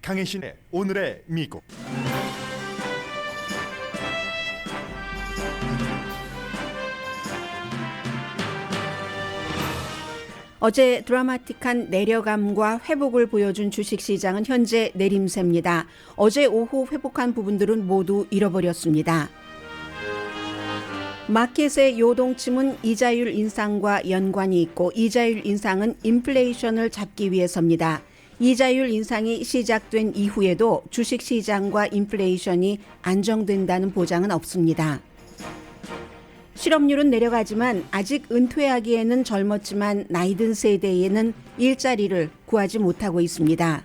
강혜신의 오늘의 미국. 어제 드라마틱한 내려감과 회복을 보여준 주식시장은 현재 내림세입니다. 어제 오후 회복한 부분들은 모두 잃어버렸습니다. 마켓의 요동침은 이자율 인상과 연관이 있고, 이자율 인상은 인플레이션을 잡기 위해서입니다. 이자율 인상이 시작된 이후에도 주식시장과 인플레이션이 안정된다는 보장은 없습니다. 실업률은 내려가지만 아직 은퇴하기에는 젊었지만 나이든 세대에는 일자리를 구하지 못하고 있습니다.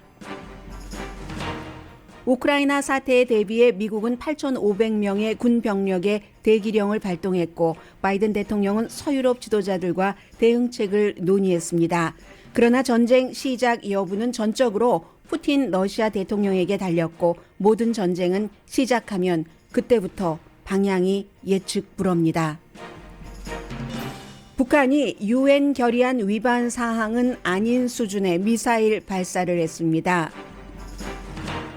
우크라이나 사태에 대비해 미국은 8,500명의 군 병력의 대기령을 발동했고, 바이든 대통령은 서유럽 지도자들과 대응책을 논의했습니다. 그러나 전쟁 시작 여부는 전적으로 푸틴 러시아 대통령에게 달렸고, 모든 전쟁은 시작하면 그때부터 방향이 예측 불허입니다. 북한이 유엔 결의안 위반 사항은 아닌 수준의 미사일 발사를 했습니다.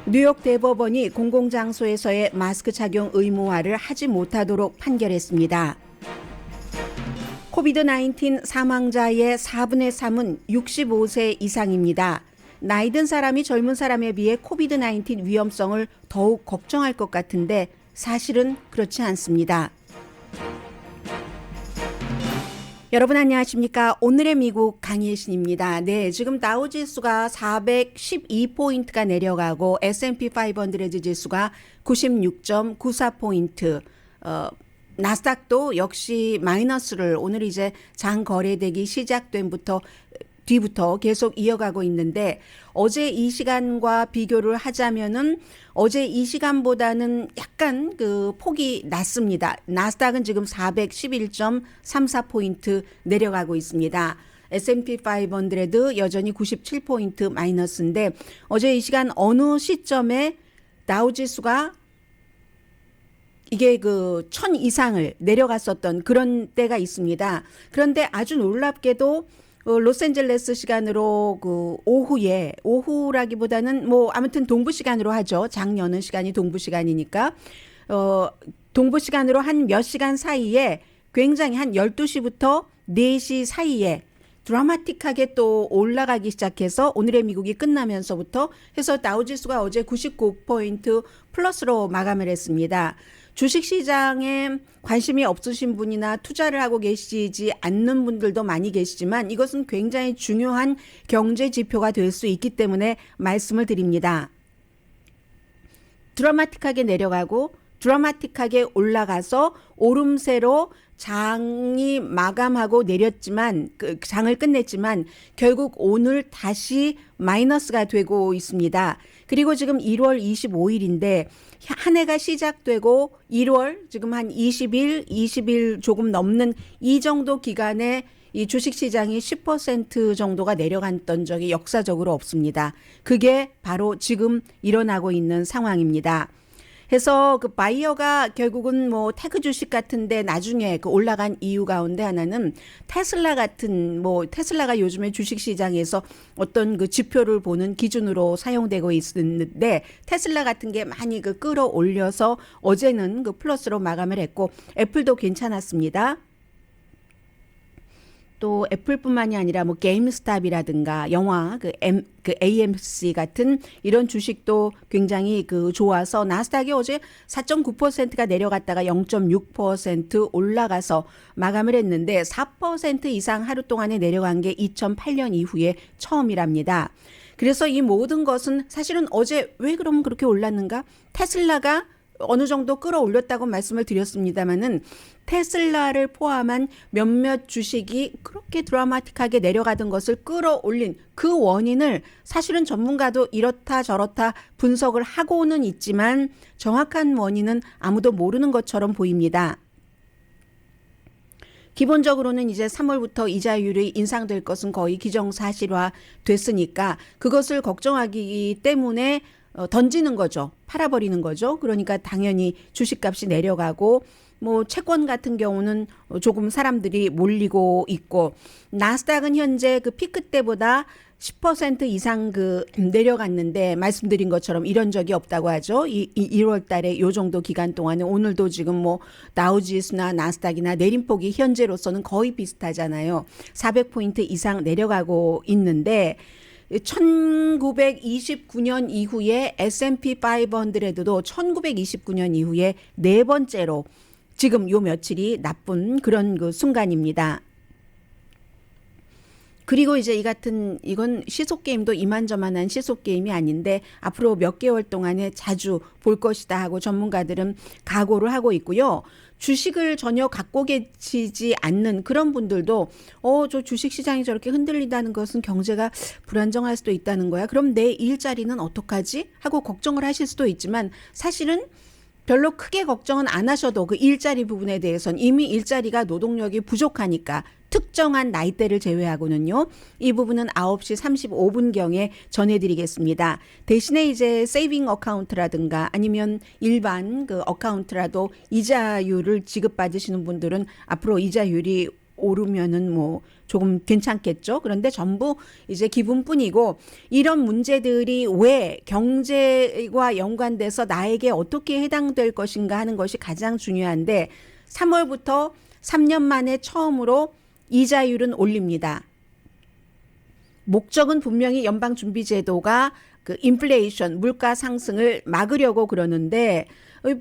뉴욕 대법원이 공공장소에서의 마스크 착용 의무화를 하지 못하도록 판결했습니다. 코비드-19 사망자의 4분의 3은 65세 이상입니다. 나이 든 사람이 젊은 사람에 비해 코비드-19 위험성을 더욱 걱정할 것 같은데 사실은 그렇지 않습니다. 여러분 안녕하십니까? 오늘의 미국 강예신입니다. 네, 지금 다우지수가 412포인트가 내려가고 S&P 500 지수가 96.94포인트, 나스닥도 역시 마이너스를 오늘 이제 장 거래되기 시작된 뒤부터 계속 이어가고 있는데, 어제 이 시간과 비교를 하자면은 어제 이 시간보다는 약간 그 폭이 낮습니다. 나스닥은 지금 411.34포인트 내려가고 있습니다. S&P 500 여전히 97포인트 마이너스인데, 어제 이 시간 어느 시점에 다우지수가 이게 그 1000 이상을 내려갔었던 그런 때가 있습니다. 그런데 아주 놀랍게도 로스앤젤레스 시간으로 그 오후라기보다는 뭐 아무튼 동부 시간으로 하죠. 장 여는 시간이 동부 시간이니까 동부 시간으로 한 몇 시간 사이에 굉장히 한 12시부터 4시 사이에 드라마틱하게 또 올라가기 시작해서 오늘의 미국이 끝나면서부터 해서 다우지수가 어제 99포인트 플러스로 마감을 했습니다. 주식시장에 관심이 없으신 분이나 투자를 하고 계시지 않는 분들도 많이 계시지만 이것은 굉장히 중요한 경제 지표가 될 수 있기 때문에 말씀을 드립니다. 드라마틱하게 내려가고 드라마틱하게 올라가서 오름세로 장이 마감하고 내렸지만 장을 끝냈지만 결국 오늘 다시 마이너스가 되고 있습니다. 그리고 지금 1월 25일인데 한 해가 시작되고 1월 지금 한 20일 조금 넘는 이 정도 기간에 이 주식시장이 10% 정도가 내려갔던 적이 역사적으로 없습니다. 그게 바로 지금 일어나고 있는 상황입니다. 해서 그 바이어가 결국은 뭐 테크 주식 같은데 나중에 그 올라간 이유 가운데 하나는 테슬라가 요즘에 주식 시장에서 어떤 그 지표를 보는 기준으로 사용되고 있는데, 테슬라 같은 게 많이 그 끌어올려서 어제는 그 플러스로 마감을 했고, 애플도 괜찮았습니다. 또 애플뿐만이 아니라 뭐 게임스탑이라든가 영화 그 AMC 같은 이런 주식도 굉장히 그 좋아서 나스닥이 어제 4.9%가 내려갔다가 0.6% 올라가서 마감을 했는데 4% 이상 하루 동안에 내려간 게 2008년 이후에 처음이랍니다. 그래서 이 모든 것은 사실은 어제 왜 그럼 그렇게 올랐는가? 테슬라가 어느 정도 끌어올렸다고 말씀을 드렸습니다마는 테슬라를 포함한 몇몇 주식이 그렇게 드라마틱하게 내려가던 것을 끌어올린 그 원인을 사실은 전문가도 이렇다 저렇다 분석을 하고는 있지만 정확한 원인은 아무도 모르는 것처럼 보입니다. 기본적으로는 이제 3월부터 이자율이 인상될 것은 거의 기정사실화 됐으니까 그것을 걱정하기 때문에 던지는 거죠. 팔아버리는 거죠. 그러니까 당연히 주식값이 내려가고 뭐 채권 같은 경우는 조금 사람들이 몰리고 있고, 나스닥은 현재 그 피크 때보다 10% 이상 내려갔는데 말씀드린 것처럼 이런 적이 없다고 하죠. 1월 달에 요 정도 기간 동안에 오늘도 지금 뭐 다우지수나 나스닥이나 내림폭이 현재로서는 거의 비슷하잖아요. 400포인트 이상 내려가고 있는데 1929년 이후에 S&P 500도 1929년 이후에 네 번째로 지금 요 며칠이 나쁜 그런 순간입니다. 그리고 이제 이건 시속게임도 이만저만한 시속게임이 아닌데 앞으로 몇 개월 동안에 자주 볼 것이다 하고 전문가들은 각오를 하고 있고요. 주식을 전혀 갖고 계시지 않는 그런 분들도 저 주식시장이 저렇게 흔들린다는 것은 경제가 불안정할 수도 있다는 거야. 그럼 내 일자리는 어떡하지? 하고 걱정을 하실 수도 있지만 사실은 별로 크게 걱정은 안 하셔도 그 일자리 부분에 대해서는 이미 일자리가 노동력이 부족하니까 특정한 나이대를 제외하고는요. 이 부분은 9시 35분경에 전해드리겠습니다. 대신에 이제 세이빙 어카운트라든가 아니면 일반 어카운트라도 이자율을 지급받으시는 분들은 앞으로 이자율이 오르면은 뭐 조금 괜찮겠죠. 그런데 전부 이제 기분뿐이고 이런 문제들이 왜 경제와 연관돼서 나에게 어떻게 해당될 것인가 하는 것이 가장 중요한데 3월부터 3년 만에 처음으로 이자율은 올립니다. 목적은 분명히 연방준비제도가 인플레이션, 물가 상승을 막으려고 그러는데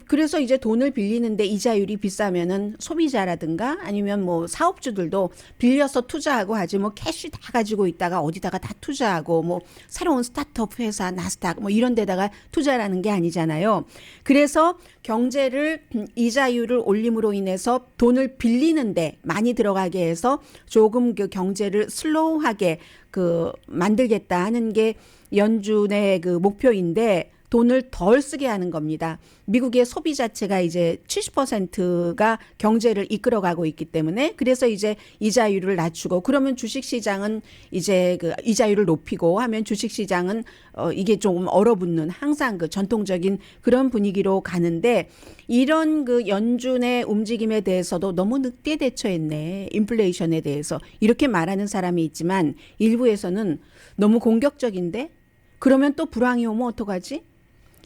그래서 이제 돈을 빌리는데 이자율이 비싸면은 소비자라든가 아니면 뭐 사업주들도 빌려서 투자하고 하지 뭐 캐시 다 가지고 있다가 어디다가 다 투자하고 뭐 새로운 스타트업 회사 나스닥 뭐 이런 데다가 투자라는 게 아니잖아요. 그래서 경제를 이자율을 올림으로 인해서 돈을 빌리는데 많이 들어가게 해서 조금 경제를 슬로우하게 만들겠다 하는 게 연준의 목표인데 돈을 덜 쓰게 하는 겁니다. 미국의 소비 자체가 이제 70%가 경제를 이끌어가고 있기 때문에 그래서 이제 이자율을 낮추고 그러면 주식시장은 이제 이자율을 높이고 하면 주식시장은 이게 조금 얼어붙는 항상 전통적인 그런 분위기로 가는데 이런 연준의 움직임에 대해서도 너무 늦게 대처했네. 인플레이션에 대해서 이렇게 말하는 사람이 있지만 일부에서는 너무 공격적인데 그러면 또 불황이 오면 어떡하지?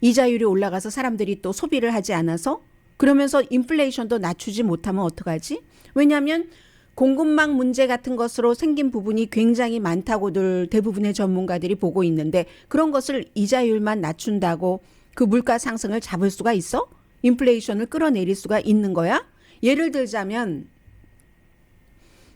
이자율이 올라가서 사람들이 또 소비를 하지 않아서 그러면서 인플레이션도 낮추지 못하면 어떡하지? 왜냐하면 공급망 문제 같은 것으로 생긴 부분이 굉장히 많다고들 대부분의 전문가들이 보고 있는데 그런 것을 이자율만 낮춘다고 그 물가 상승을 잡을 수가 있어? 인플레이션을 끌어내릴 수가 있는 거야? 예를 들자면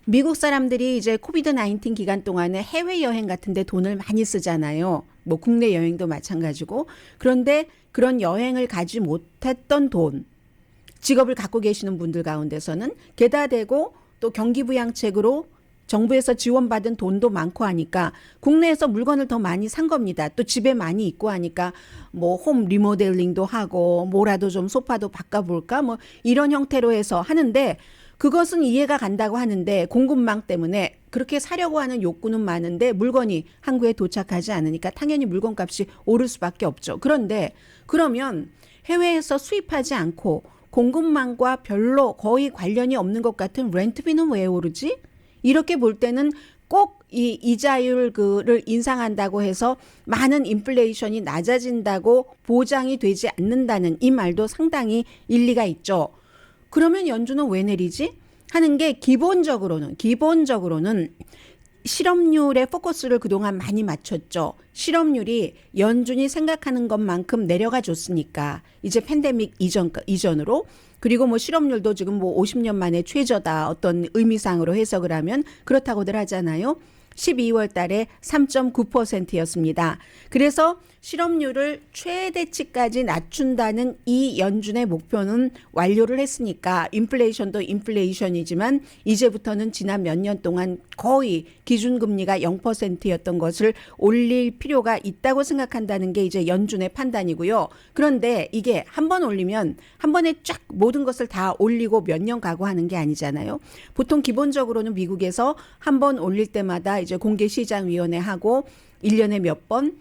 미국 사람들이 이제 코비드 19 기간 동안에 해외여행 같은 데 돈을 많이 쓰잖아요. 뭐 국내 여행도 마찬가지고. 그런데 그런 여행을 가지 못했던 돈, 직업을 갖고 계시는 분들 가운데서는 게다 대고 또 경기부양책으로 정부에서 지원받은 돈도 많고 하니까 국내에서 물건을 더 많이 산 겁니다. 또 집에 많이 있고 하니까 뭐 홈 리모델링도 하고 뭐라도 좀 소파도 바꿔볼까 뭐 이런 형태로 해서 하는데 그것은 이해가 간다고 하는데 공급망 때문에 그렇게 사려고 하는 욕구는 많은데 물건이 한국에 도착하지 않으니까 당연히 물건값이 오를 수밖에 없죠. 그런데 그러면 해외에서 수입하지 않고 공급망과 별로 거의 관련이 없는 것 같은 렌트비는 왜 오르지? 이렇게 볼 때는 꼭 이 이자율을 인상한다고 해서 많은 인플레이션이 낮아진다고 보장이 되지 않는다는 이 말도 상당히 일리가 있죠. 그러면 연준은 왜 내리지? 하는 게 기본적으로는 실업률에 포커스를 그동안 많이 맞췄죠. 실업률이 연준이 생각하는 것만큼 내려가 줬으니까 이제 팬데믹 이전으로 그리고 뭐 실업률도 지금 뭐 50년 만에 최저다 어떤 의미상으로 해석을 하면 그렇다고들 하잖아요. 12월 달에 3.9%였습니다. 그래서 실업률을 최대치까지 낮춘다는 이 연준의 목표는 완료를 했으니까 인플레이션도 인플레이션이지만 이제부터는 지난 몇 년 동안 거의 기준금리가 0%였던 것을 올릴 필요가 있다고 생각한다는 게 이제 연준의 판단이고요. 그런데 이게 한 번 올리면 한 번에 쫙 모든 것을 다 올리고 몇 년 가고 하는 게 아니잖아요. 보통 기본적으로는 미국에서 한 번 올릴 때마다 이제 공개시장위원회하고 1년에 몇 번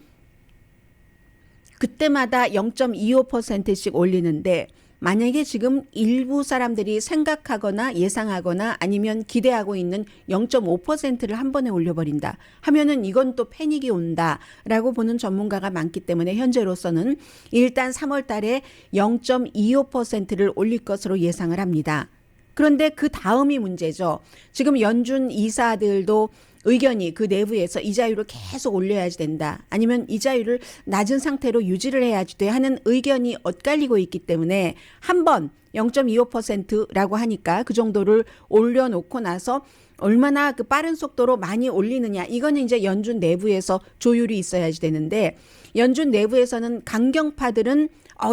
그때마다 0.25%씩 올리는데 만약에 지금 일부 사람들이 생각하거나 예상하거나 아니면 기대하고 있는 0.5%를 한 번에 올려버린다 하면은 이건 또 패닉이 온다라고 보는 전문가가 많기 때문에 현재로서는 일단 3월 달에 0.25%를 올릴 것으로 예상을 합니다. 그런데 그 다음이 문제죠. 지금 연준 이사들도 의견이 그 내부에서 이자율을 계속 올려야지 된다. 아니면 이자율을 낮은 상태로 유지를 해야지 돼 하는 의견이 엇갈리고 있기 때문에 한 번 0.25%라고 하니까 그 정도를 올려놓고 나서 얼마나 그 빠른 속도로 많이 올리느냐. 이거는 이제 연준 내부에서 조율이 있어야지 되는데 연준 내부에서는 강경파들은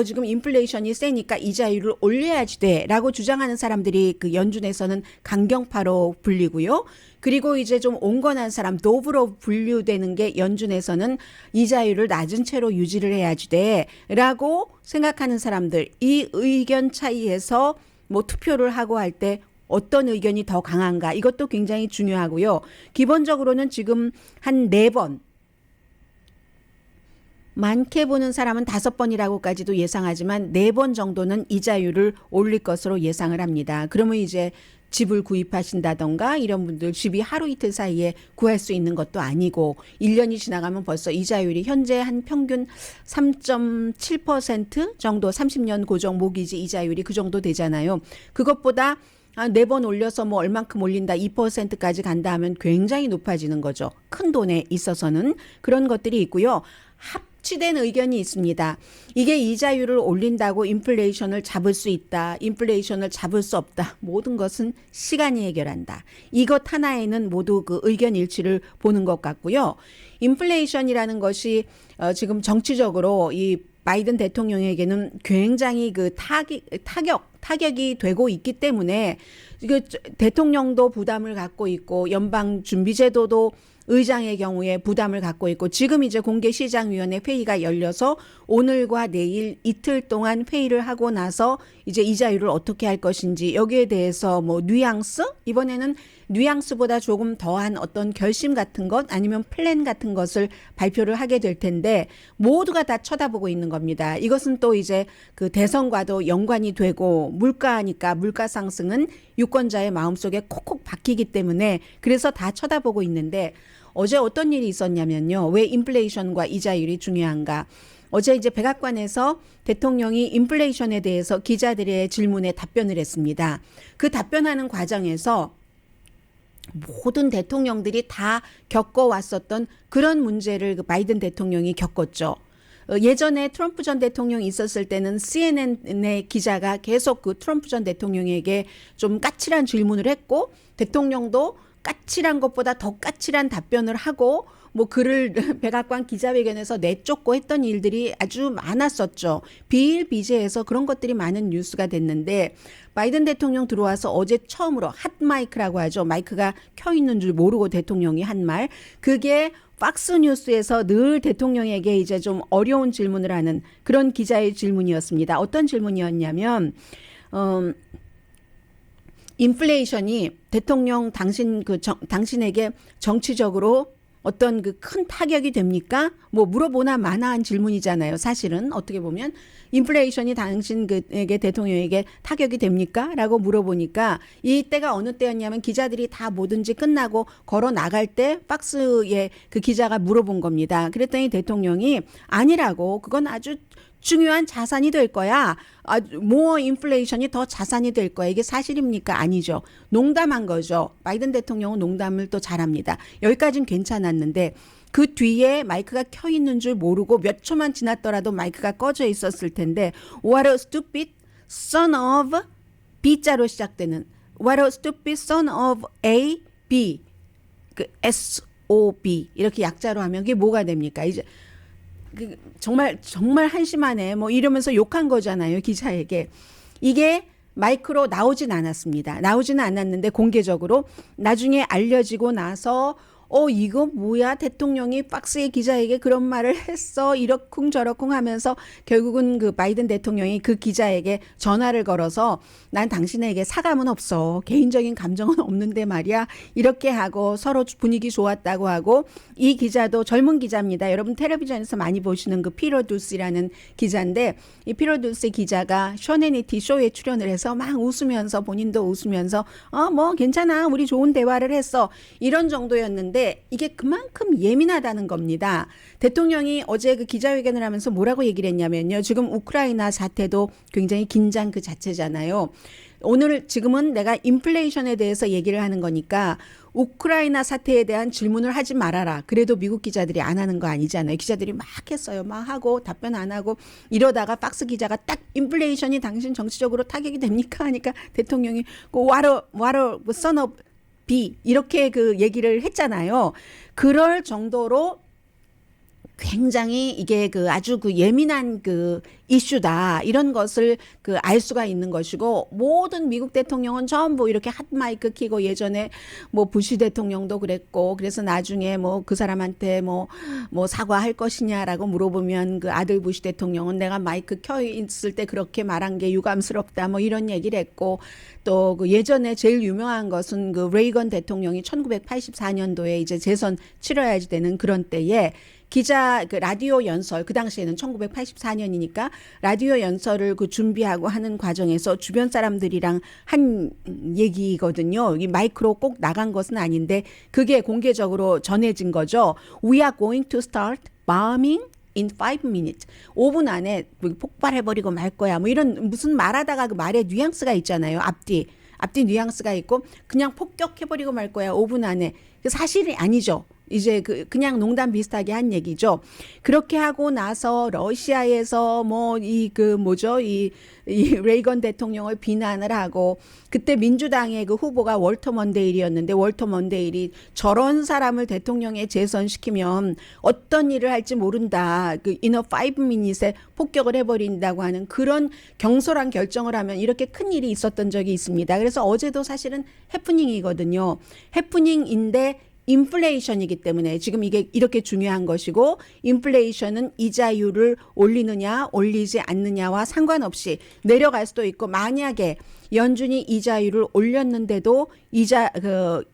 지금 인플레이션이 세니까 이자율을 올려야지 돼라고 주장하는 사람들이 그 연준에서는 강경파로 불리고요. 그리고 이제 좀 온건한 사람, 도브로 분류되는 게 연준에서는 이자율을 낮은 채로 유지를 해야지 돼라고 생각하는 사람들. 이 의견 차이에서 뭐 투표를 하고 할 때 어떤 의견이 더 강한가 이것도 굉장히 중요하고요. 기본적으로는 지금 한 4번 많게 보는 사람은 5번이라고까지도 예상하지만 4번 정도는 이자율을 올릴 것으로 예상을 합니다. 그러면 이제 집을 구입하신다던가 이런 분들 집이 하루 이틀 사이에 구할 수 있는 것도 아니고 1년이 지나가면 벌써 이자율이 현재 한 평균 3.7% 정도 30년 고정 모기지 이자율이 그 정도 되잖아요. 그것보다 4번 올려서 뭐 얼만큼 올린다 2%까지 간다 하면 굉장히 높아지는 거죠. 큰 돈에 있어서는 그런 것들이 있고요. 합치된 의견이 있습니다. 이게 이자율을 올린다고 인플레이션을 잡을 수 있다. 인플레이션을 잡을 수 없다. 모든 것은 시간이 해결한다. 이것 하나에는 모두 그 의견 일치를 보는 것 같고요. 인플레이션이라는 것이 지금 정치적으로 이 바이든 대통령에게는 굉장히 그 타격이 되고 있기 때문에 대통령도 부담을 갖고 있고 연방준비제도도 의장의 경우에 부담을 갖고 있고 지금 이제 공개시장위원회 회의가 열려서 오늘과 내일 이틀 동안 회의를 하고 나서 이제 이자율을 어떻게 할 것인지 여기에 대해서 뭐 뉘앙스? 이번에는 뉘앙스보다 조금 더한 어떤 결심 같은 것 아니면 플랜 같은 것을 발표를 하게 될 텐데 모두가 다 쳐다보고 있는 겁니다. 이것은 또 이제 그 대선과도 연관이 되고 물가니까 물가 상승은 유권자의 마음속에 콕콕 박히기 때문에 그래서 다 쳐다보고 있는데 어제 어떤 일이 있었냐면요. 왜 인플레이션과 이자율이 중요한가? 어제 이제 백악관에서 대통령이 인플레이션에 대해서 기자들의 질문에 답변을 했습니다. 그 답변하는 과정에서 모든 대통령들이 다 겪어왔었던 그런 문제를 그 바이든 대통령이 겪었죠. 예전에 트럼프 전 대통령이 있었을 때는 CNN의 기자가 계속 그 트럼프 전 대통령에게 좀 까칠한 질문을 했고 대통령도 까칠한 것보다 더 까칠한 답변을 하고 뭐 글을 백악관 기자회견에서 내쫓고 했던 일들이 아주 많았었죠. 비일비재해서 그런 것들이 많은 뉴스가 됐는데 바이든 대통령 들어와서 어제 처음으로 핫마이크라고 하죠. 마이크가 켜 있는 줄 모르고 대통령이 한 말. 그게 팍스뉴스에서 늘 대통령에게 이제 좀 어려운 질문을 하는 그런 기자의 질문이었습니다. 어떤 질문이었냐면 인플레이션이 대통령 당신에게 정치적으로 어떤 그 큰 타격이 됩니까? 뭐 물어보나 마나한 질문이잖아요. 사실은 어떻게 보면 인플레이션이 당신에게 대통령에게 타격이 됩니까? 라고 물어보니까 이때가 어느 때였냐면 기자들이 다 뭐든지 끝나고 걸어 나갈 때 박스에 그 기자가 물어본 겁니다. 그랬더니 대통령이 아니라고 그건 아주 중요한 자산이 될 거야. more 인플레이션이 더 자산이 될 거야. 이게 사실입니까? 아니죠. 농담한 거죠. 바이든 대통령은 농담을 또 잘합니다. 여기까지는 괜찮았는데 그 뒤에 마이크가 켜 있는 줄 모르고 몇 초만 지났더라도 마이크가 꺼져 있었을 텐데 What a stupid son of B자로 시작되는 What a stupid son of A, B 그 SOB 이렇게 약자로 하면 그게 뭐가 됩니까? 이제 정말 한심하네 뭐 이러면서 욕한 거잖아요. 기자에게. 이게 마이크로 나오진 않았습니다. 나오지는 않았는데 공개적으로 나중에 알려지고 나서 이거 뭐야? 대통령이 박스의 기자에게 그런 말을 했어. 이러쿵저러쿵 하면서 결국은 그 바이든 대통령이 그 기자에게 전화를 걸어서 난 당신에게 사감은 없어. 개인적인 감정은 없는데 말이야. 이렇게 하고 서로 분위기 좋았다고 하고 이 기자도 젊은 기자입니다. 여러분 텔레비전에서 많이 보시는 그 피터 둘시라는 기자인데 이 피터 둘시 기자가 셔네니티 쇼에 출연을 해서 막 웃으면서 본인도 웃으면서 뭐 괜찮아. 우리 좋은 대화를 했어. 이런 정도였는데 이게 그만큼 예민하다는 겁니다. 대통령이 어제 그 기자회견을 하면서 뭐라고 얘기를 했냐면요. 지금 우크라이나 사태도 굉장히 긴장 그 자체잖아요. 오늘 지금은 내가 인플레이션에 대해서 얘기를 하는 거니까 우크라이나 사태에 대한 질문을 하지 말아라. 그래도 미국 기자들이 안 하는 거 아니잖아요. 기자들이 막 했어요. 막 하고 답변 안 하고 이러다가 박스 기자가 딱 인플레이션이 당신 정치적으로 타격이 됩니까? 하니까 대통령이 와러 son of B 이렇게 그 얘기를 했잖아요. 그럴 정도로 굉장히 이게 그 아주 그 예민한 그 이슈다 이런 것을 그 알 수가 있는 것이고 모든 미국 대통령은 전부 이렇게 핫마이크 키고 예전에 뭐 부시 대통령도 그랬고 그래서 나중에 뭐 그 사람한테 뭐 사과할 것이냐라고 물어보면 그 아들 부시 대통령은 내가 마이크 켜 있을 때 그렇게 말한 게 유감스럽다 뭐 이런 얘기를 했고 또 그 예전에 제일 유명한 것은 그 레이건 대통령이 1984년도에 이제 재선 치러야지 되는 그런 때에 기자 그 라디오 연설 그 당시에는 1984년이니까 라디오 연설을 그 준비하고 하는 과정에서 주변 사람들이랑 한 얘기거든요. 이 마이크로 꼭 나간 것은 아닌데 그게 공개적으로 전해진 거죠. We are going to start bombing in 5 minutes. 5분 안에 폭발해버리고 말 거야. 뭐 이런 무슨 말하다가 그 말에 뉘앙스가 있잖아요. 앞뒤 뉘앙스가 있고 그냥 폭격해버리고 말 거야. 5분 안에. 사실이 아니죠. 이제 그냥 농담 비슷하게 한 얘기죠. 그렇게 하고 나서 러시아에서 뭐 이 레이건 대통령을 비난을 하고 그때 민주당의 그 후보가 월터 먼데일이었는데 월터 먼데일이 저런 사람을 대통령에 재선시키면 어떤 일을 할지 모른다. 그 in a 5 minutes에 폭격을 해버린다고 하는 그런 경솔한 결정을 하면 이렇게 큰 일이 있었던 적이 있습니다. 그래서 어제도 사실은 해프닝이거든요. 해프닝인데 인플레이션이기 때문에 지금 이게 이렇게 중요한 것이고 인플레이션은 이자율을 올리느냐 올리지 않느냐와 상관없이 내려갈 수도 있고 만약에 연준이 이자율을 올렸는데도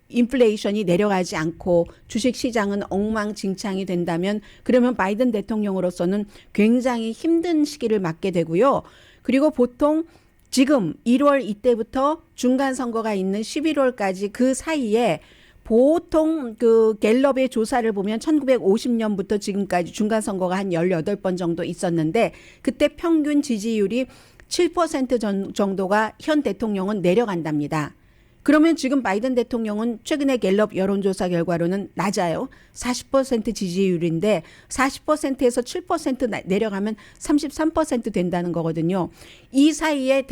인플레이션이 내려가지 않고 주식 시장은 엉망진창이 된다면 그러면 바이든 대통령으로서는 굉장히 힘든 시기를 맞게 되고요. 그리고 보통 지금 1월 이때부터 중간 선거가 있는 11월까지 그 사이에 보통 그 갤럽의 조사를 보면 1950년부터 지금까지 중간선거가 한 18번 정도 있었는데 그때 평균 지지율이 7% 정도가 현 대통령은 내려간답니다. 그러면 지금 바이든 대통령은 최근에 갤럽 여론조사 결과로는 낮아요. 40% 지지율인데 40%에서 7% 내려가면 33% 된다는 거거든요. 이 사이에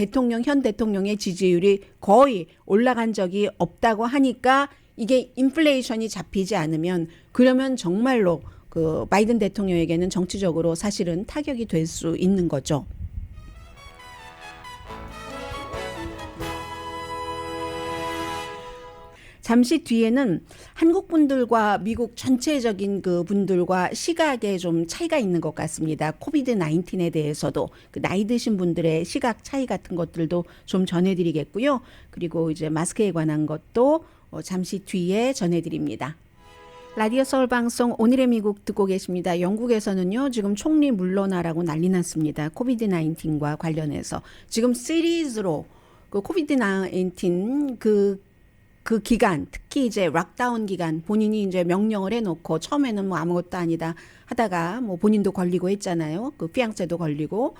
현 대통령의 지지율이 거의 올라간 적이 없다고 하니까 이게 인플레이션이 잡히지 않으면 그러면 정말로 그 바이든 대통령에게는 정치적으로 사실은 타격이 될 수 있는 거죠. 잠시 뒤에는 한국 분들과 미국 전체적인 그 분들과 시각에 좀 차이가 있는 것 같습니다. 코비드 19에 대해서도 그 나이 드신 분들의 시각 차이 같은 것들도 좀 전해드리겠고요. 그리고 이제 마스크에 관한 것도 잠시 뒤에 전해드립니다. 라디오 서울 방송 오늘의 미국 듣고 계십니다. 영국에서는요 지금 총리 물러나라고 난리 났습니다. 코비드 19과 관련해서 지금 시리즈로 그 코비드 19 그 기간 특히 이제 락다운 기간 본인이 이제 명령을 해놓고 처음에는 뭐 아무것도 아니다 하다가 뭐 본인도 걸리고 했잖아요. 그 피앙세도 걸리고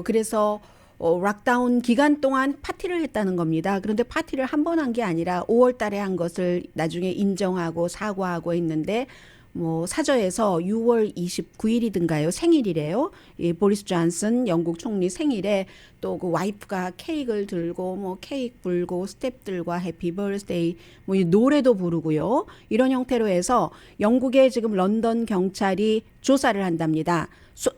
그래서 락다운 기간 동안 파티를 했다는 겁니다. 그런데 파티를 한 번 한 게 아니라 5월 달에 한 것을 나중에 인정하고 사과하고 했는데 뭐 사저에서 6월 29일이든가요 생일이래요. 이 보리스 존슨 영국 총리 생일에 또 그 와이프가 케이크를 들고 뭐 케이크 불고 스태프들과 해피 버스데이 뭐 이 노래도 부르고요. 이런 형태로 해서 영국의 지금 런던 경찰이 조사를 한답니다.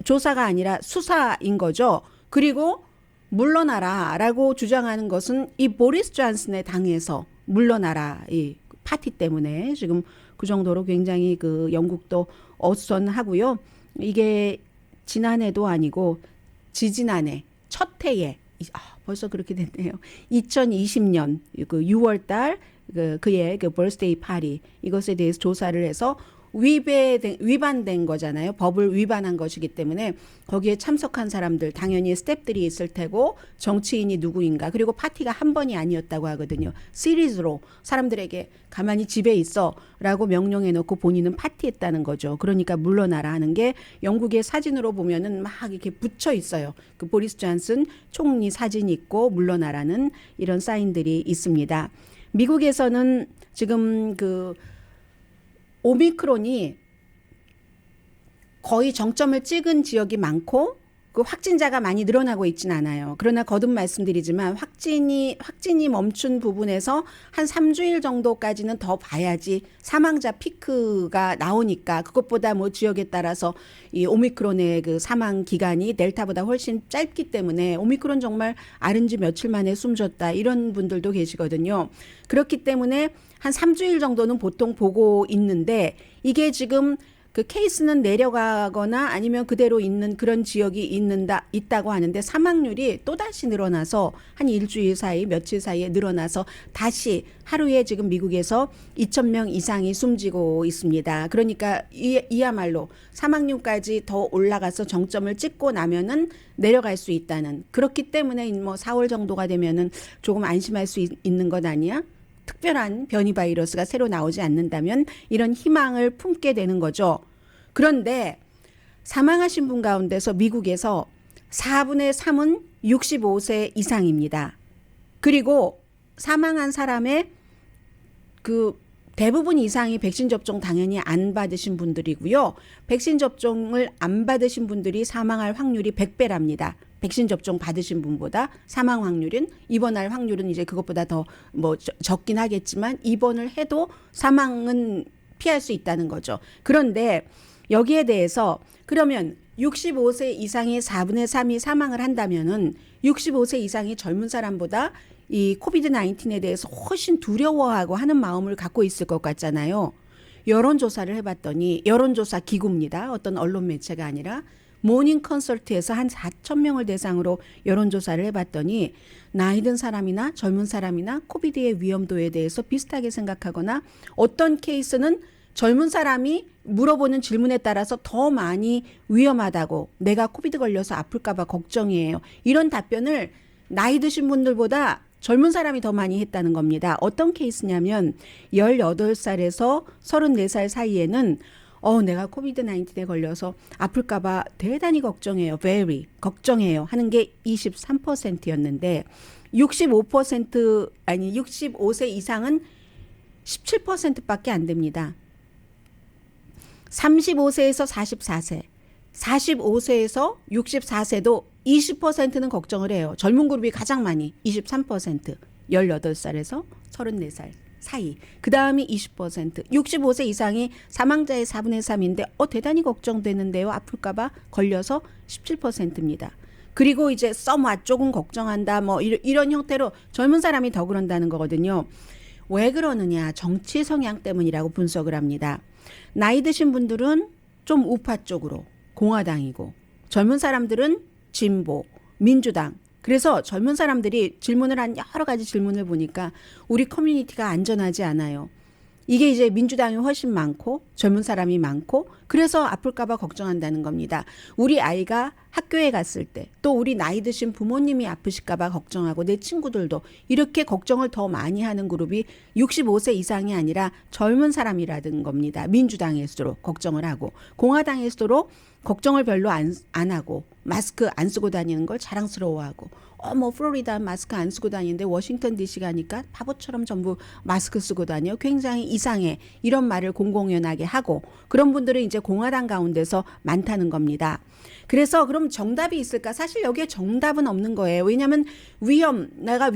조사가 아니라 수사인 거죠. 그리고 물러나라라고 주장하는 것은 이 보리스 존슨의 당에서 물러나라 이 파티 때문에 지금 그 정도로 굉장히 그 영국도 어수선하고요. 이게 지난해도 아니고 지지난해 첫 해에 벌써 그렇게 됐네요. 2020년 그 6월 달 그의 그 birthday party 이것에 대해서 조사를 해서 위반된 거잖아요. 법을 위반한 것이기 때문에 거기에 참석한 사람들 당연히 스태프들이 있을 테고 정치인이 누구인가 그리고 파티가 한 번이 아니었다고 하거든요. 시리즈로 사람들에게 가만히 집에 있어 라고 명령해 놓고 본인은 파티했다는 거죠. 그러니까 물러나라 하는 게 영국의 사진으로 보면은 막 이렇게 붙여 있어요. 그 보리스 존슨 총리 사진이 있고 물러나라는 이런 사인들이 있습니다. 미국에서는 지금 그 오미크론이 거의 정점을 찍은 지역이 많고 그 확진자가 많이 늘어나고 있지는 않아요. 그러나 거듭 말씀드리지만 확진이 멈춘 부분에서 한 3주일 정도까지는 더 봐야지 사망자 피크가 나오니까 그것보다 뭐 지역에 따라서 이 오미크론의 그 사망 기간이 델타보다 훨씬 짧기 때문에 오미크론 정말 앓은 지 며칠 만에 숨졌다 이런 분들도 계시거든요. 그렇기 때문에 한 3주일 정도는 보통 보고 있는데 이게 지금 그 케이스는 내려가거나 아니면 그대로 있는 그런 지역이 있다고 하는데 사망률이 또다시 늘어나서 한 일주일 사이 며칠 사이에 늘어나서 다시 하루에 지금 미국에서 2,000명 이상이 숨지고 있습니다. 그러니까 이야말로 사망률까지 더 올라가서 정점을 찍고 나면은 내려갈 수 있다는 그렇기 때문에 뭐 4월 정도가 되면은 조금 안심할 수 있는 것 아니야? 특별한 변이 바이러스가 새로 나오지 않는다면 이런 희망을 품게 되는 거죠. 그런데 사망하신 분 가운데서 미국에서 4분의 3은 65세 이상입니다. 그리고 사망한 사람의 그 대부분 이상이 백신 접종 당연히 안 받으신 분들이고요. 백신 접종을 안 받으신 분들이 사망할 확률이 100배랍니다. 백신 접종 받으신 분보다 사망 확률은 입원할 확률은 이제 그것보다 더 뭐 적긴 하겠지만 입원을 해도 사망은 피할 수 있다는 거죠. 그런데 여기에 대해서 그러면 65세 이상의 4분의 3이 사망을 한다면은 65세 이상이 젊은 사람보다 이 코비드 19에 대해서 훨씬 두려워하고 하는 마음을 갖고 있을 것 같잖아요. 여론조사를 해봤더니 여론조사 기구입니다. 어떤 언론 매체가 아니라 모닝 컨설트에서 한 4,000명을 대상으로 여론조사를 해봤더니 나이 든 사람이나 젊은 사람이나 코비드의 위험도에 대해서 비슷하게 생각하거나 어떤 케이스는 젊은 사람이 물어보는 질문에 따라서 더 많이 위험하다고 내가 코비드 걸려서 아플까 봐 걱정이에요. 이런 답변을 나이 드신 분들보다 젊은 사람이 더 많이 했다는 겁니다. 어떤 케이스냐면 18살에서 34살 사이에는 내가 코비드 19에 걸려서 아플까 봐 대단히 걱정해요. very 걱정해요. 하는 게 23%였는데 65세 이상은 17%밖에 안 됩니다. 35세에서 44세, 45세에서 64세도 20%는 걱정을 해요. 젊은 그룹이 가장 많이 23%, 18살에서 34살 사이. 그 다음이 20%, 65세 이상이 사망자의 4분의 3인데 대단히 걱정되는데요. 아플까봐 걸려서 17%입니다. 그리고 이제 somewhat 조금 걱정한다 뭐 이런 형태로 젊은 사람이 더 그런다는 거거든요. 왜 그러느냐? 정치 성향 때문이라고 분석을 합니다. 나이 드신 분들은 좀 우파 쪽으로 공화당이고 젊은 사람들은 진보, 민주당. 그래서 젊은 사람들이 질문을 한 여러 가지 질문을 보니까 우리 커뮤니티가 안전하지 않아요. 이게 이제 민주당이 훨씬 많고 젊은 사람이 많고 그래서 아플까 봐 걱정한다는 겁니다. 우리 아이가 학교에 갔을 때 또 우리 나이 드신 부모님이 아프실까 봐 걱정하고 내 친구들도 이렇게 걱정을 더 많이 하는 그룹이 65세 이상이 아니라 젊은 사람이라는 겁니다. 민주당일수록 걱정을 하고 공화당일수록 걱정을 별로 안 하고 마스크 안 쓰고 다니는 걸 자랑스러워하고 뭐 플로리다 마스크 안 쓰고 다니는데 워싱턴 DC 가니까 바보처럼 전부 마스크 쓰고 다녀. 굉장히 이상해. 이런 말을 공공연하게 하고 그런 분들은 이제 공화당 가운데서 많다는 겁니다. 그래서 그럼 정답이 있을까? 사실 여기에 정답은 없는 거예요. 왜냐하면 내가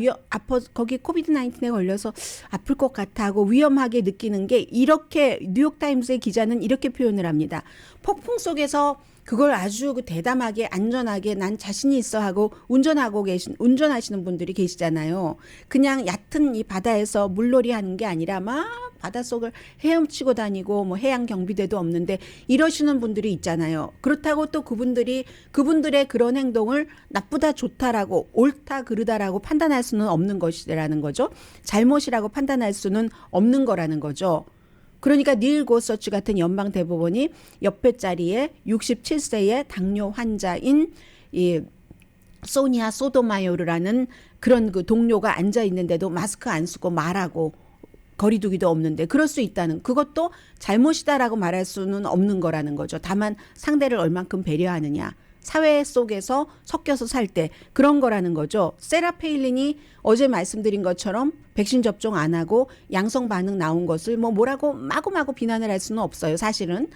거기 코비드 19에 걸려서 아플 것 같아 하고 위험하게 느끼는 게 이렇게 뉴욕타임스의 기자는 이렇게 표현을 합니다. 폭풍 속에서 그걸 아주 그 대담하게 안전하게 난 자신이 있어 하고 운전하시는 분들이 계시잖아요. 그냥 얕은 이 바다에서 물놀이 하는 게 아니라 막 바닷속을 헤엄치고 다니고 뭐 해양 경비대도 없는데 이러시는 분들이 있잖아요. 그렇다고 또 그분들의 그런 행동을 나쁘다 좋다라고 옳다 그르다라고 판단할 수는 없는 것이라는 거죠. 잘못이라고 판단할 수는 없는 거라는 거죠. 그러니까 닐 고서치 같은 연방 대법원이 옆에 자리에 67세의 당뇨 환자인 이 소니아 소토마요르라는 그런 그 동료가 앉아 있는데도 마스크 안 쓰고 말하고 거리두기도 없는데 그럴 수 있다는, 그것도 잘못이다라고 말할 수는 없는 거라는 거죠. 다만 상대를 얼만큼 배려하느냐, 사회 속에서 섞여서 살 때 그런 거라는 거죠. 세라 페일린이 어제 말씀드린 것처럼 백신 접종 안 하고 양성 반응 나온 것을 뭐라고 마구마구 비난을 할 수는 없어요. 사실은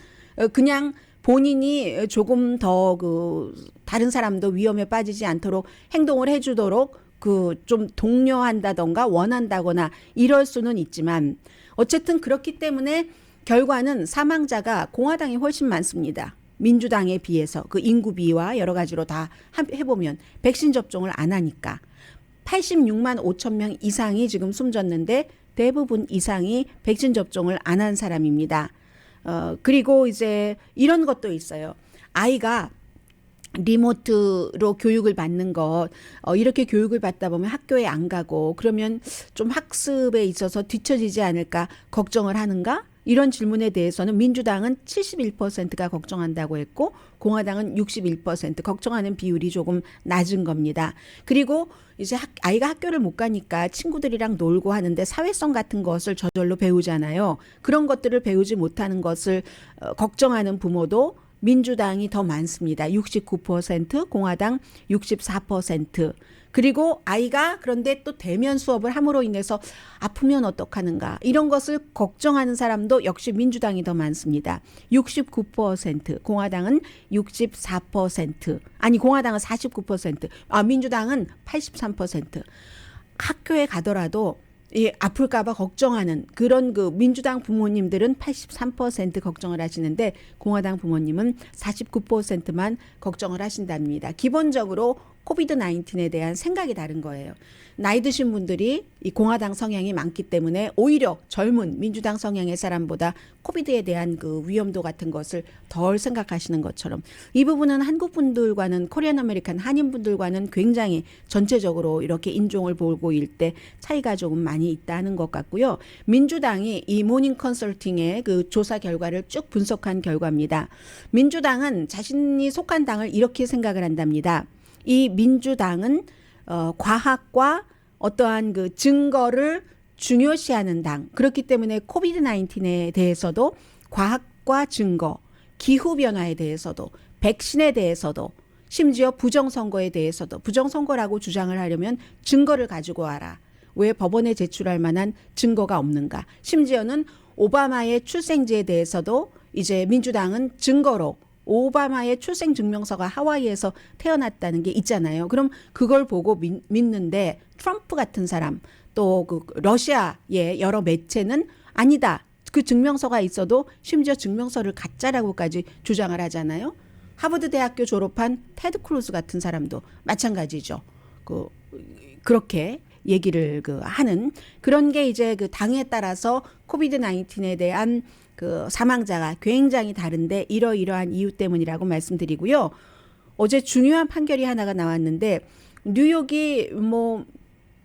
그냥 본인이 조금 더 그 다른 사람도 위험에 빠지지 않도록 행동을 해주도록 그 좀 독려한다던가 원한다거나 이럴 수는 있지만 어쨌든 그렇기 때문에 결과는 사망자가 공화당이 훨씬 많습니다. 민주당에 비해서 그 인구 비와 여러 가지로 다 해보면 백신 접종을 안 하니까 86만 5천 명 이상이 지금 숨졌는데 대부분 이상이 백신 접종을 안 한 사람입니다. 그리고 이제 이런 것도 있어요. 아이가 리모트로 교육을 받는 것, 이렇게 교육을 받다 보면 학교에 안 가고 그러면 좀 학습에 있어서 뒤처지지 않을까 걱정을 하는가? 이런 질문에 대해서는 민주당은 71%가 걱정한다고 했고 공화당은 61% 걱정하는 비율이 조금 낮은 겁니다. 그리고 이제 아이가 학교를 못 가니까 친구들이랑 놀고 하는데 사회성 같은 것을 저절로 배우잖아요. 그런 것들을 배우지 못하는 것을 걱정하는 부모도 민주당이 더 많습니다. 69%, 공화당 64%. 그리고 아이가 그런데 또 대면 수업을 함으로 인해서 아프면 어떡하는가 이런 것을 걱정하는 사람도 역시 민주당이 더 많습니다. 69%, 공화당은 64%. 아니 공화당은 49%, 민주당은 83%. 학교에 가더라도 아플까봐 걱정하는 그런 그 민주당 부모님들은 83% 걱정을 하시는데 공화당 부모님은 49%만 걱정을 하신답니다. 기본적으로 코비드 19에 대한 생각이 다른 거예요. 나이 드신 분들이 이 공화당 성향이 많기 때문에 오히려 젊은 민주당 성향의 사람보다 코비드에 대한 그 위험도 같은 것을 덜 생각하시는 것처럼 이 부분은 한국 분들과는 코리안 아메리칸 한인 분들과는 굉장히 전체적으로 이렇게 인종을 보고 일 때 차이가 조금 많이 있다는 것 같고요. 민주당이 이 모닝 컨설팅의 그 조사 결과를 쭉 분석한 결과입니다. 민주당은 자신이 속한 당을 이렇게 생각을 한답니다. 이 민주당은 과학과 어떠한 그 증거를 중요시하는 당. 그렇기 때문에 코비드 19에 대해서도 과학과 증거, 기후변화에 대해서도, 백신에 대해서도, 심지어 부정선거에 대해서도, 부정선거라고 주장을 하려면 증거를 가지고 와라. 왜 법원에 제출할 만한 증거가 없는가. 심지어는 오바마의 출생지에 대해서도 이제 민주당은 증거로 오바마의 출생증명서가 하와이에서 태어났다는 게 있잖아요. 그럼 그걸 보고 믿는데 트럼프 같은 사람 또 그 러시아의 여러 매체는 아니다. 그 증명서가 있어도 심지어 증명서를 가짜라고까지 주장을 하잖아요. 하버드 대학교 졸업한 테드 크루즈 같은 사람도 마찬가지죠. 그렇게 얘기를 하는 그런 게 이제 그 당에 따라서 코비드 19에 대한 그 사망자가 굉장히 다른데 이러이러한 이유 때문이라고 말씀드리고요. 어제 중요한 판결이 하나가 나왔는데 뉴욕이 뭐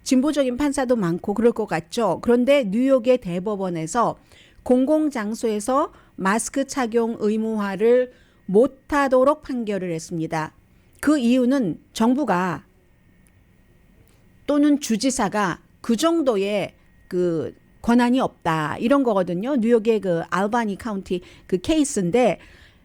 진보적인 판사도 많고 그럴 것 같죠. 그런데 뉴욕의 대법원에서 공공장소에서 마스크 착용 의무화를 못하도록 판결을 했습니다. 그 이유는 정부가 또는 주지사가 그 정도의 그 권한이 없다 이런 거거든요. 뉴욕의 그 알바니 카운티 그 케이스인데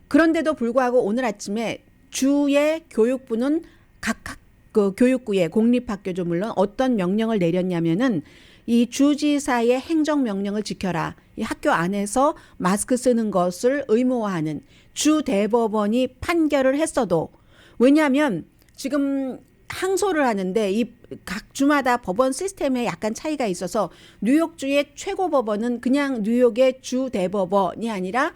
그런데도 불구하고 오늘 아침에 주의 교육부는 각각 그 교육부의 공립학교죠 물론 어떤 명령을 내렸냐면은 이 주지사의 행정명령을 지켜라. 이 학교 안에서 마스크 쓰는 것을 의무화하는 주 대법원이 판결을 했어도 왜냐하면 지금 항소를 하는데 이 각 주마다 법원 시스템에 약간 차이가 있어서 뉴욕주의 최고 법원은 그냥 뉴욕의 주 대법원이 아니라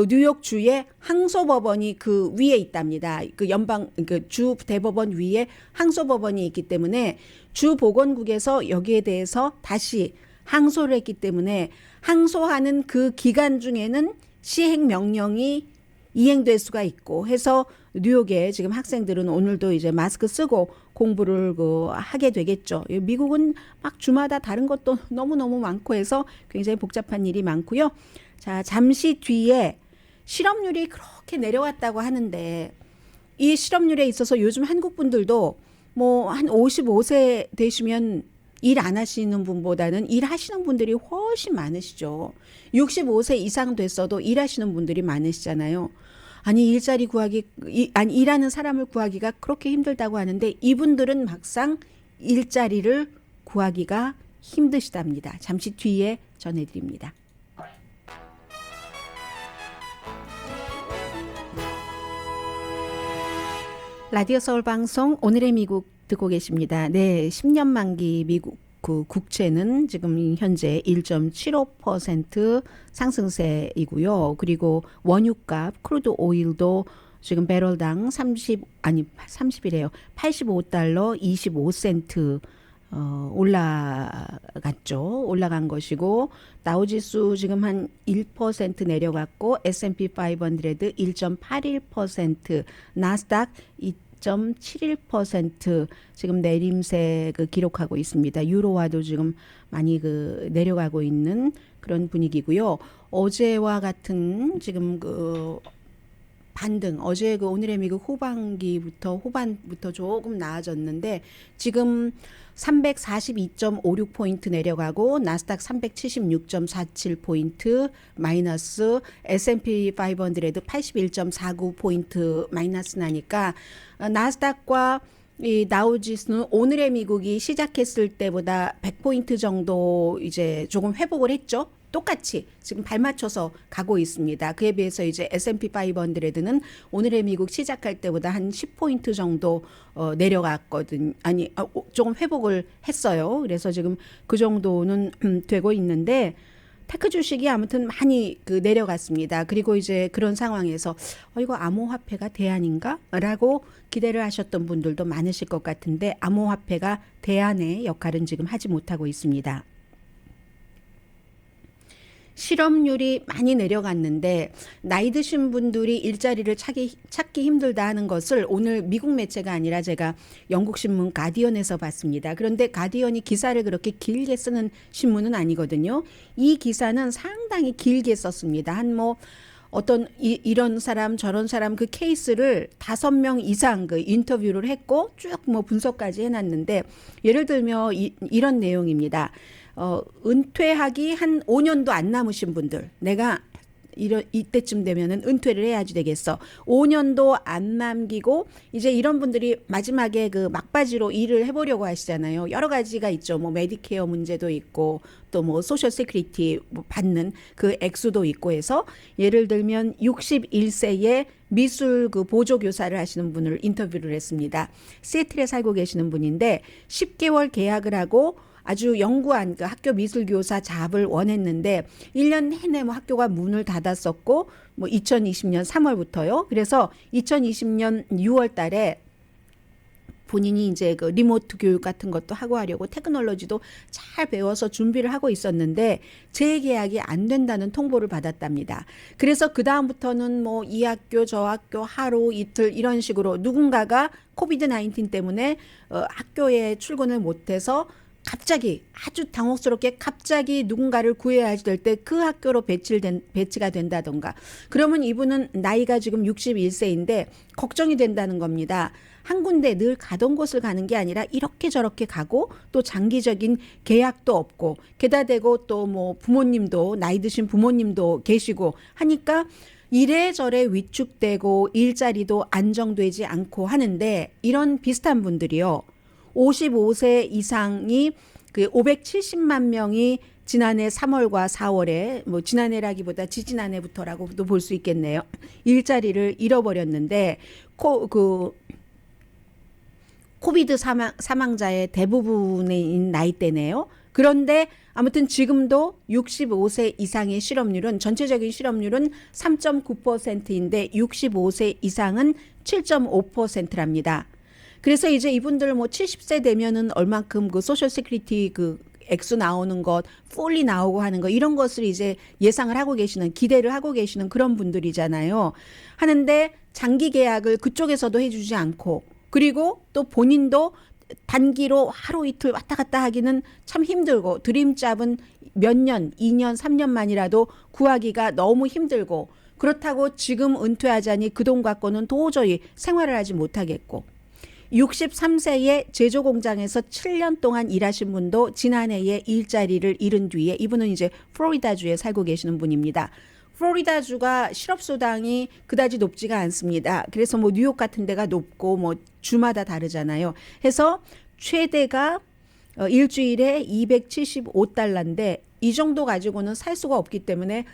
뉴욕주의 항소법원이 그 위에 있답니다. 그 연방 그 주 대법원 위에 항소법원이 있기 때문에 주 보건국에서 여기에 대해서 다시 항소를 했기 때문에 항소하는 그 기간 중에는 시행 명령이 이행될 수가 있고 해서 뉴욕에 지금 학생들은 오늘도 이제 마스크 쓰고 공부를 하게 되겠죠. 미국은 막 주마다 다른 것도 너무너무 많고 해서 굉장히 복잡한 일이 많고요. 자, 잠시 뒤에 실업률이 그렇게 내려왔다고 하는데 이 실업률에 있어서 요즘 한국 분들도 뭐 한 55세 되시면 일 안 하시는 분보다는 일하시는 분들이 훨씬 많으시죠. 65세 이상 됐어도 일하시는 분들이 많으시잖아요. 아니 일자리 구하기 아니 일하는 사람을 구하기가 그렇게 힘들다고 하는데 이분들은 막상 일자리를 구하기가 힘드시답니다. 잠시 뒤에 전해드립니다. 라디오 서울 방송 오늘의 미국 듣고 계십니다. 네, 10년 만기 미국 그 국채는 지금 현재 1.75% 상승세이고요. 그리고 원유값, 크루드 오일도 지금 배럴당 30이래요. 85달러 25센트 올라갔죠. 올라간 것이고 다우지수 지금 한 1% 내려갔고 S&P 500 1.81%, 나스닥 2.71% 지금 내림세 기록하고 있습니다. 유로화도 지금 많이 내려가고 있는 그런 분위기고요. 어제와 같은 지금 반등, 어제 오늘의 미국 후반부터 조금 나아졌는데 지금 342.56포인트 내려가고 나스닥 376.47포인트 마이너스, S&P 500 81.49포인트 마이너스 나니까 나스닥과 이 다우지수는 오늘의 미국이 시작했을 때보다 100포인트 정도 이제 조금 회복을 했죠. 똑같이 지금 발맞춰서 가고 있습니다. 그에 비해서 이제 S&P 500는 오늘의 미국 시작할 때보다 한 10포인트 정도 내려갔거든. 아니, 조금 회복을 했어요. 그래서 지금 그 정도는 되고 있는데 테크 주식이 아무튼 많이 내려갔습니다. 그리고 이제 그런 상황에서 이거 암호화폐가 대안인가? 라고 기대를 하셨던 분들도 많으실 것 같은데 암호화폐가 대안의 역할은 지금 하지 못하고 있습니다. 실업률이 많이 내려갔는데 나이 드신 분들이 일자리를 찾기 힘들다 하는 것을 오늘 미국 매체가 아니라 제가 영국 신문 가디언에서 봤습니다. 그런데 가디언이 기사를 그렇게 길게 쓰는 신문은 아니거든요. 이 기사는 상당히 길게 썼습니다. 한 어떤 이런 사람 저런 사람 그 케이스를 5명 이상 인터뷰를 했고 쭉 분석까지 해놨는데 예를 들면 이런 내용입니다. 은퇴하기 한 5년도 안 남으신 분들, 내가 이때쯤 되면은 은퇴를 해야지 되겠어. 5년도 안 남기고 이제 이런 분들이 마지막에 막바지로 일을 해보려고 하시잖아요. 여러 가지가 있죠. 메디케어 문제도 있고 또 소셜 세큐리티 받는 그 액수도 있고 해서 예를 들면 61세에 미술 보조 교사를 하시는 분을 인터뷰를 했습니다. 시애틀에 살고 계시는 분인데 10개월 계약을 하고 아주 영구한 학교 미술교사 잡을 원했는데 1년 내내 학교가 문을 닫았었고 2020년 3월부터요. 그래서 2020년 6월 달에 본인이 이제 리모트 교육 같은 것도 하고 하려고 테크놀로지도 잘 배워서 준비를 하고 있었는데 재계약이 안 된다는 통보를 받았답니다. 그래서 그 다음부터는 이 학교 저 학교 하루 이틀 이런 식으로 누군가가 코비드 19 때문에 학교에 출근을 못해서 갑자기 아주 당혹스럽게 갑자기 누군가를 구해야 될 때 그 학교로 배치가 된다던가 그러면 이분은 나이가 지금 61세인데 걱정이 된다는 겁니다. 한 군데 늘 가던 곳을 가는 게 아니라 이렇게 저렇게 가고 또 장기적인 계약도 없고 게다 대고 또 부모님도 나이 드신 부모님도 계시고 하니까 이래저래 위축되고 일자리도 안정되지 않고 하는데 이런 비슷한 분들이요. 55세 이상이 570만 명이 지난해 3월과 4월에 지난해라기보다 지지난해부터라고도 볼 수 있겠네요. 일자리를 잃어버렸는데 코비드 사망자의 대부분인 나이대네요. 그런데 아무튼 지금도 65세 이상의 실업률은 전체적인 실업률은 3.9%인데 65세 이상은 7.5%랍니다. 그래서 이제 이분들 뭐 70세 되면은 얼만큼 그 소셜 세큐리티 그 액수 나오는 것, 풀리 나오고 하는 거 이런 것을 이제 예상을 하고 계시는 기대를 하고 계시는 그런 분들이잖아요. 하는데 장기 계약을 그쪽에서도 해주지 않고 그리고 또 본인도 단기로 하루 이틀 왔다 갔다 하기는 참 힘들고 드림잡은 몇 년, 2년, 3년만이라도 구하기가 너무 힘들고 그렇다고 지금 은퇴하자니 그 돈 갖고는 도저히 생활을 하지 못하겠고 63세의 제조 공장에서 7년 동안 일하신 분도 지난해에 일자리를 잃은 뒤에 이분은 이제 플로리다주에 살고 계시는 분입니다. 플로리다주가 실업수당이 그다지 높지가 않습니다. 그래서 뭐 뉴욕 같은 데가 높고 뭐 주마다 다르잖아요. 해서 최대가 일주일에 275달러인데 이 정도 가지고는 살 수가 없기 때문에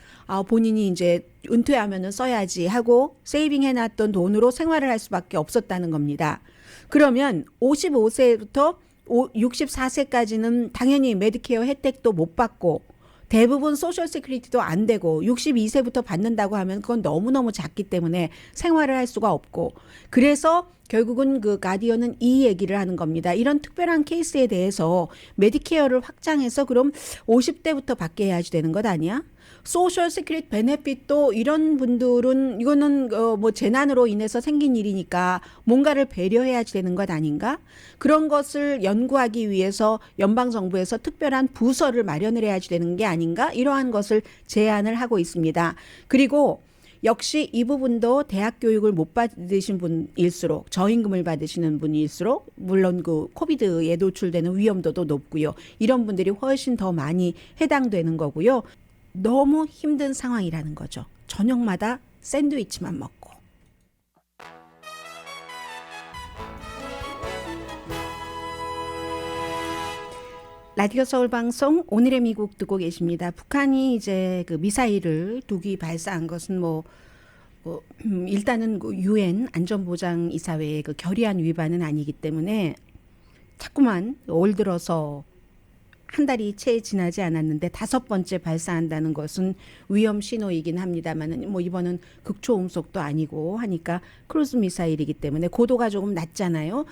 본인이 이제 은퇴하면은 써야지 하고 세이빙 해놨던 돈으로 생활을 할 수밖에 없었다는 겁니다. 그러면 55세부터 64세까지는 당연히 메디케어 혜택도 못 받고 대부분 소셜 세큐리티도 안 되고 62세부터 받는다고 하면 그건 너무너무 작기 때문에 생활을 할 수가 없고 그래서 결국은 그 가디언은 이 얘기를 하는 겁니다. 이런 특별한 케이스에 대해서 메디케어를 확장해서 그럼 50대부터 받게 해야지 되는 것 아니야? 소셜 세큐리티 베네핏도 이런 분들은 이거는 뭐 재난으로 인해서 생긴 일이니까 뭔가를 배려해야지 되는 것 아닌가? 그런 것을 연구하기 위해서 연방정부에서 특별한 부서를 마련을 해야지 되는 게 아닌가? 이러한 것을 제안을 하고 있습니다. 그리고 역시 이 부분도 대학 교육을 못 받으신 분일수록 저임금을 받으시는 분일수록 물론 그 코비드에 노출되는 위험도도 높고요. 이런 분들이 훨씬 더 많이 해당되는 거고요. 너무 힘든 상황이라는 거죠. 저녁마다 샌드위치만 먹고. 라디오 서울 방송 오늘의 미국 듣고 계십니다. 북한이 이제 그 미사일을 두 기 발사한 것은 일단은 유엔 안전보장이사회의 그 결의안 위반은 아니기 때문에 자꾸만 올 들어서 한 달이 채 지나지 않았는데 5번째 발사한다는 것은 위험 신호이긴 합니다만 뭐 이번은 극초음속도 아니고 하니까 크루즈 미사일이기 때문에 고도가 조금 낮잖아요.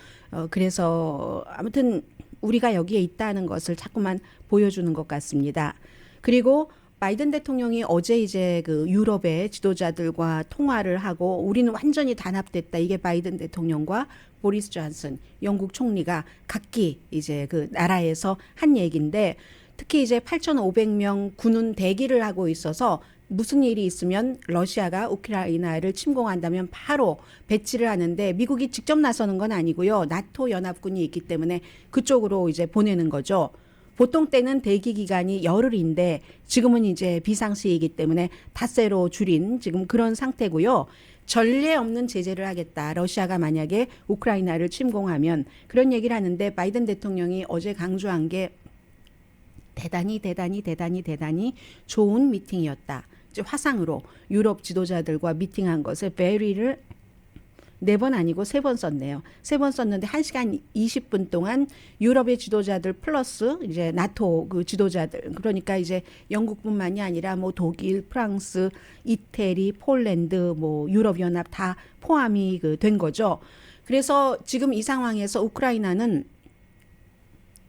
그래서 아무튼 우리가 여기에 있다는 것을 자꾸만 보여주는 것 같습니다. 그리고 바이든 대통령이 어제 이제 그 유럽의 지도자들과 통화를 하고 우리는 완전히 단합됐다. 이게 바이든 대통령과 보리스 존슨 영국 총리가 각기 이제 그 나라에서 한 얘기인데 특히 이제 8,500명 군은 대기를 하고 있어서 무슨 일이 있으면 러시아가 우크라이나를 침공한다면 바로 배치를 하는데 미국이 직접 나서는 건 아니고요. 나토 연합군이 있기 때문에 그쪽으로 이제 보내는 거죠. 보통 때는 대기 기간이 열흘인데 지금은 이제 비상시이기 때문에 닷새로 줄인 지금 그런 상태고요. 전례 없는 제재를 하겠다. 러시아가 만약에 우크라이나를 침공하면 그런 얘기를 하는데 바이든 대통령이 어제 강조한 게 대단히 좋은 미팅이었다. 이제 화상으로 유럽 지도자들과 미팅한 것을 베리를 4번 아니고 3번 썼네요. 3번 썼는데 1시간 20분 동안 유럽의 지도자들 플러스 이제 나토 그 지도자들 그러니까 이제 영국뿐만이 아니라 뭐 독일, 프랑스, 이태리, 폴란드, 뭐 유럽연합 다 포함이 그 된 거죠. 그래서 지금 이 상황에서 우크라이나는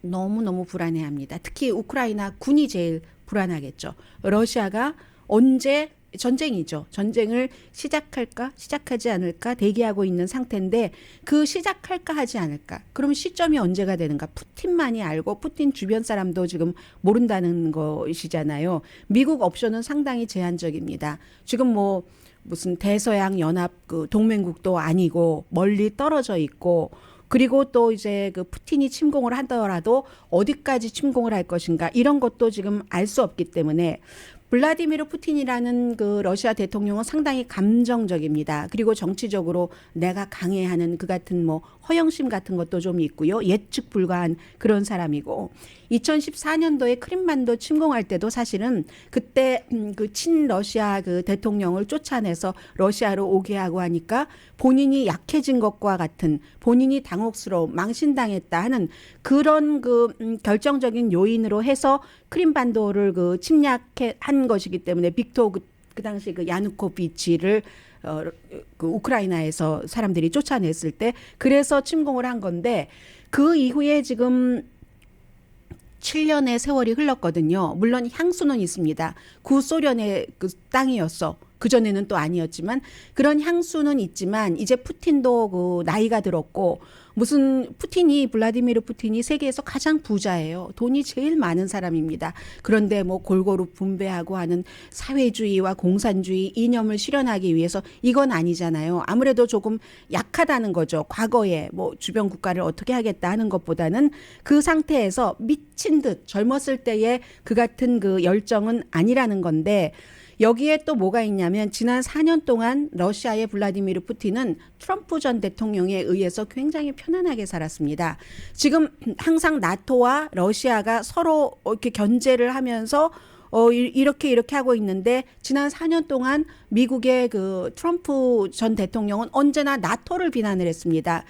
너무너무 불안해합니다. 특히 우크라이나 군이 제일 불안하겠죠. 러시아가 언제 전쟁이죠. 전쟁을 시작할까 시작하지 않을까 대기하고 있는 상태인데 그 시작할까 하지 않을까. 그럼 시점이 언제가 되는가. 푸틴만이 알고 푸틴 주변 사람도 지금 모른다는 것이잖아요. 미국 옵션은 상당히 제한적입니다. 지금 뭐 무슨 대서양 연합 그 동맹국도 아니고 멀리 떨어져 있고 그리고 또 이제 그 푸틴이 침공을 하더라도 어디까지 침공을 할 것인가 이런 것도 지금 알 수 없기 때문에 블라디미르 푸틴이라는 그 러시아 대통령은 상당히 감정적입니다. 그리고 정치적으로 내가 강해하는 그 같은 뭐 허영심 같은 것도 좀 있고요. 예측 불가한 그런 사람이고 2014년도에 크림반도 침공할 때도 사실은 그때 그 친러시아 그 대통령을 쫓아내서 러시아로 오게 하고 하니까 본인이 약해진 것과 같은 본인이 당혹스러움, 망신당했다 하는 그런 그 결정적인 요인으로 해서 크림반도를 그 침략한 것이기 때문에 빅토 그 당시 그 야누코비치를 그 우크라이나에서 사람들이 쫓아냈을 때 그래서 침공을 한 건데 그 이후에 지금 7년의 세월이 흘렀거든요. 물론 향수는 있습니다. 구소련의 그 땅이었어. 그전에는 또 아니었지만 그런 향수는 있지만 이제 푸틴도 그 나이가 들었고 무슨 블라디미르 푸틴이 세계에서 가장 부자예요. 돈이 제일 많은 사람입니다. 그런데 뭐 골고루 분배하고 하는 사회주의와 공산주의 이념을 실현하기 위해서 이건 아니잖아요. 아무래도 조금 약하다는 거죠. 과거에 뭐 주변 국가를 어떻게 하겠다 하는 것보다는 그 상태에서 미친 듯 젊었을 때의 그 같은 그 열정은 아니라는 건데 여기에 또 뭐가 있냐면 지난 4년 동안 러시아의 블라디미르 푸틴은 트럼프 전 대통령에 의해서 굉장히 편안하게 살았습니다. 지금 항상 나토와 러시아가 서로 이렇게 견제를 하면서 이렇게 하고 있는데 지난 4년 동안 미국의 그 트럼프 전 대통령은 언제나 나토를 비난을 했습니다.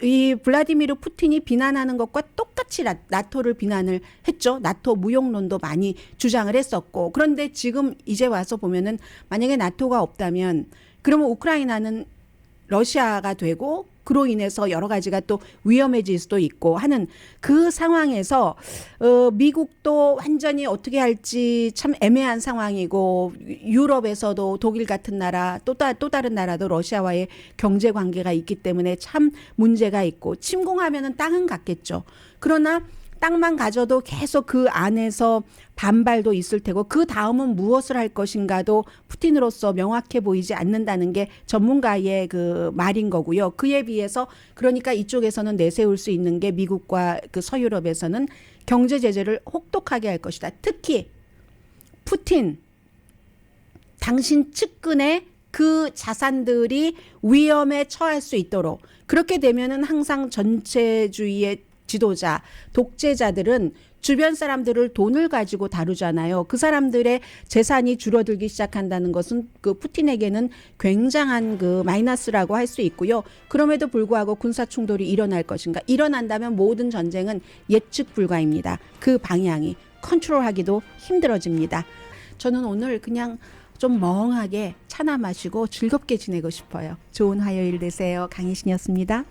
이 블라디미르 푸틴이 비난하는 것과 똑같이 나토를 비난을 했죠. 나토 무용론도 많이 주장을 했었고 그런데 지금 이제 와서 보면은 만약에 나토가 없다면 그러면 우크라이나는 러시아가 되고 그로 인해서 여러 가지가 또 위험해질 수도 있고 하는 그 상황에서 미국도 완전히 어떻게 할지 참 애매한 상황이고 유럽에서도 독일 같은 나라 또 다른 나라도 러시아와의 경제 관계가 있기 때문에 참 문제가 있고 침공하면은 땅은 갖겠죠. 그러나 땅만 가져도 계속 그 안에서 반발도 있을 테고 그 다음은 무엇을 할 것인가도 푸틴으로서 명확해 보이지 않는다는 게 전문가의 그 말인 거고요. 그에 비해서 그러니까 이쪽에서는 내세울 수 있는 게 미국과 그 서유럽에서는 경제 제재를 혹독하게 할 것이다. 특히 푸틴 당신 측근의 그 자산들이 위험에 처할 수 있도록 그렇게 되면은 항상 전체주의의 지도자, 독재자들은 주변 사람들을 돈을 가지고 다루잖아요. 그 사람들의 재산이 줄어들기 시작한다는 것은 그 푸틴에게는 굉장한 그 마이너스라고 할 수 있고요. 그럼에도 불구하고 군사 충돌이 일어날 것인가? 일어난다면 모든 전쟁은 예측 불가입니다. 그 방향이 컨트롤하기도 힘들어집니다. 저는 오늘 그냥 좀 멍하게 차나 마시고 즐겁게 지내고 싶어요. 좋은 화요일 되세요. 강희신이었습니다.